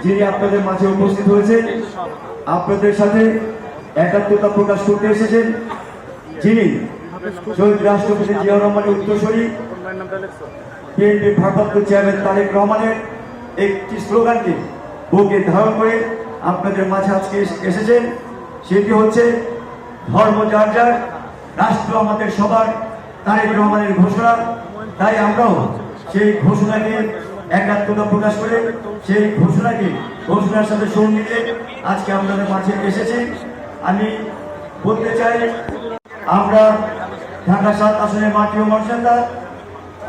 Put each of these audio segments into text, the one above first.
যিনি আপনাদের মাঝে উপস্থিত হয়েছেন, আপনাদের সাথে একাত্মতা প্রকাশ করতে এসেছেন, যিনি শহীদ রাষ্ট্রপতি জিয়াউর রহমানের উত্তরসূরি বিএনপির ভারপ্রাপ্ত চেয়ারম্যান তারেক রহমানের একটি স্লোগানকে বুকে ধারণ করে আপনাদের মাঝে আজকে এসেছেন। সেটি হচ্ছে ধর্ম যার যার, রাষ্ট্র আমাদের সবার, তারেক রহমানের ঘোষণা। তাই আমরাও সেই ঘোষণাকে একাত্মতা প্রকাশ করে সেই ঘোষণার সাথে সুর মিলে আজকে আপনাদের মাঝে এসেছি। আমি বলতে চাই, আমরা ঢাকা ৭ আসনের মাটি ও মর্যাদা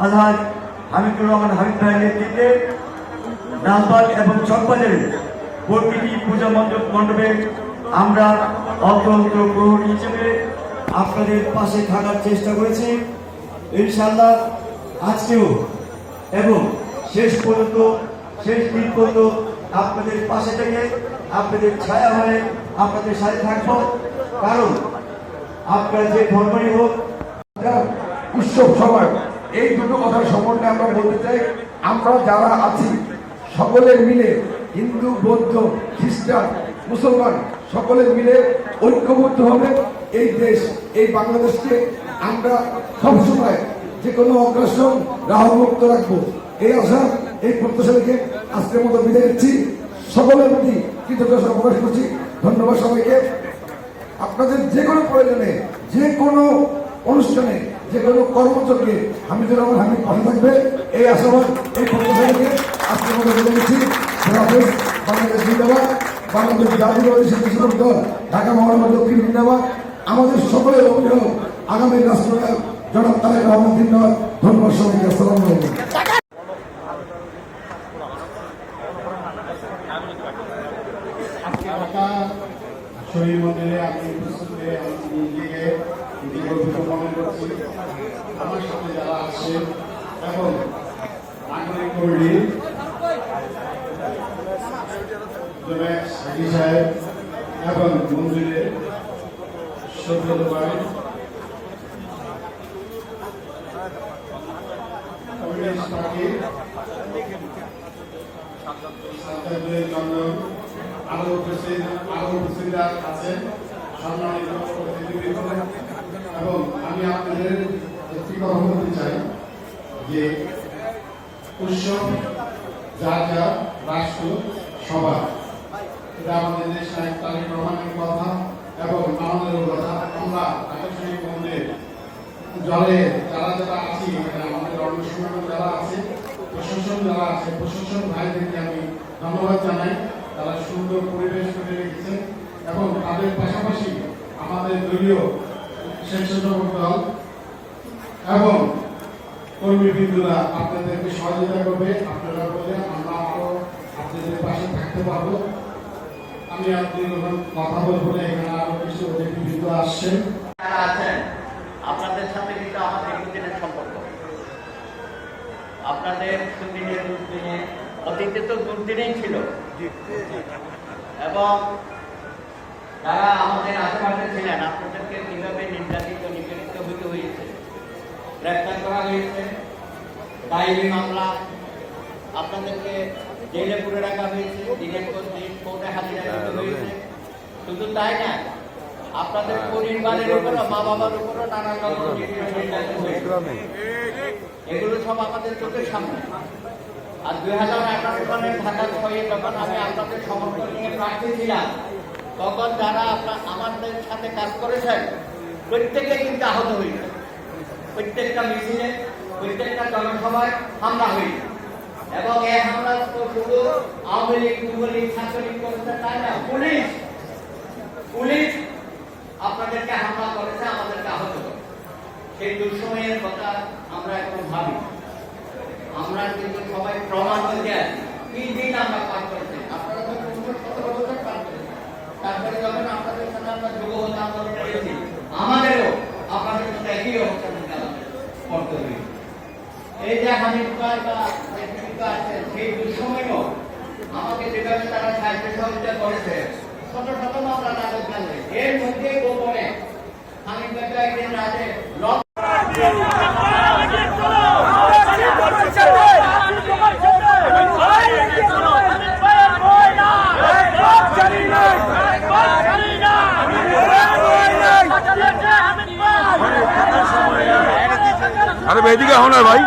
আলহাজ হামিদুর রহমান হামিদ ভাইয়ের নেতৃত্বে লালবাগ এবং চকবাজারের প্রতিটি পূজা মণ্ডপে আমরা অত্যন্ত প্রহরী হিসেবে আপনাদের পাশে থাকার চেষ্টা করেছি। ইনশাআল্লাহ আজকেও এবং শেষ দিন পর্যন্ত আপনাদের পাশে থেকে আপনাদের ছায়া হয়ে আপনাদের সাথে থাকবো। কারণ আপনার যে ধর্মই হোক, উৎসব সবাই এই দুটো কথার সম্বন্ধে আমরা বলতে চাই। আমরা যারা আছি সকলের মিলে, হিন্দু, বৌদ্ধ, খ্রিস্টান, মুসলমান সকলের মিলে ঐক্যবদ্ধভাবে এই দেশ, এই বাংলাদেশকে আমরা সবসময় যে কোনো অগ্রাসন রাহমুক্ত রাখবো, এই আশা, এই প্রত্যাশা রেখে আজকের মতো বিদায় দিচ্ছি। সকলের প্রতি কৃতজ্ঞতা প্রকাশ করছি। ধন্যবাদ সবাইকে। আপনাদের যে কোনো প্রয়োজনে, যে কোনো অনুষ্ঠানে, যে কোনো কর্মচক্রে হামিদুর রহমান হামিদ পাশে থাকবে, এই আশাবাদ, এই প্রত্যাশা রেখে আজকের মতো বিদায় দিচ্ছি। বাংলাদেশ জিন্দাবাদ, বাংলাদেশ জাতীয়তাবাদী স্বেচ্ছাসেবক দল ঢাকা মহানগর দক্ষিণ জিন্দাবাদ। আমাদের সকলের অভিভাবক আগামী রাষ্ট্রনায়ক জনাব তারেক রহমান জিন্দাবাদ। ধন্যবাদ সবাইকে। আসসালামু আলাইকুম। শহীদ মন্দিরে আমি উপস্থিত হয়ে নিজেকে গর্বিত মনে করছি। আমার সাথে যারা আছে এবং নাগরিক কর্মী সাকি সাহেব এবং মন্দিরে সভ্যত ভাই, কমিউনিস্ট পার্টি চন্দন, আরো উপস্থিতরা আছেন, সম্মানিত অতিথিবৃন্দ। এবং আমি আপনাদের একটি কথা বলতে চাই যে উৎসব যার যার, রাষ্ট্র সবার, এটা আমাদের দেশ নায়ক তারেক রহমানের কথা এবং আমাদেরও কথা। আমরা আকাশবাণী মন্দির জলে যারা যারা আছি, আমাদের অনুশীলন যারা আছে, প্রশাসন যারা আছে, প্রশাসন ভাইদেরকে আমি ধন্যবাদ জানাই। তারা সুন্দর পরিবেশ করে রেখেছে এবং তাদের পাশাপাশি আমাদের দলীয় স্বেচ্ছাসেবক দল এবং কর্মীবৃন্দরা আপনাদেরকে সহযোগিতা করবে। আপনারা বলে আমরা আরো আপনাদের পাশে থাকতে পারবো। আমি আপনাদের কথা বলবো না, এখানে আরো কিছু অতিথিবৃন্দ আসছেন, যারা আছেন। আপনাদের সাথে কিন্তু আমাদের দুদিনের সম্পর্ক। আপনাদের সুদিনের দুদিনে, অতীতে তো দুদিনেই ছিল, এবং যারা আমাদের আশেপাশে ছিলেন আপনাদেরকে কিভাবে নির্যাতিত নিপীড়িত হতে হয়েছে, গ্রেফতার করা হয়েছে, ডায়েরি মামলা, আপনাদেরকে জেলে পুরে রাখা হয়েছে, দিনের পর দিন কোর্টে হাজিরা দিতে হয়েছে। শুধু তাই না, আপনাদের পরিবারের উপরও, মা বাবার উপরও নানান রকম নির্যাতন হয়েছে। এগুলো সব আমাদের চোখের সামনে। আর 2018 সালের ঢাকা 6-এ যখন আমি আপনাদের সমর্থন নিয়ে প্রার্থী ছিলাম, তখন যারা আমাদের সাথে কাজ করেছেন প্রত্যেকে কিন্তু আহত হয়েছে। প্রত্যেকটা মিছিলে, প্রত্যেকটা জনসভায় হামলা হয়েছে। এবং এই হামলা তো শুধু আওয়ামী লীগ, যুবলীগ, ছাত্রলীগ করেছে তাই না, পুলিশ আপনাদেরকে হামলা করেছে, আমাদেরকে আহত করেছে। সেই দুঃসময়ের কথা আমরা এখন ভাবি। আমরা কিন্তু সবাই প্রমাণ হয়ে আছি। কি দিন আমরা পার করেছি, আপনারা তো 17 বছর পার করেছেন। তারপরে যখন আপনাদের সাথে আমরা যুগপথ আন্দোলন করেছি, আমাদেরও আপনাদের সাথে একই অবস্থা করতে হবে। এই যে হামিদ ভাই বা আছে, সেই দুঃসময়েও আমাকে যেভাবে তারা সাহায্য সহযোগিতা করেছে, শত শত মামলা তাদের জানবে। এর মধ্যে গোপনে হামিদ ভাই একদিন রাতে আরে এদিকে হও না ভাই।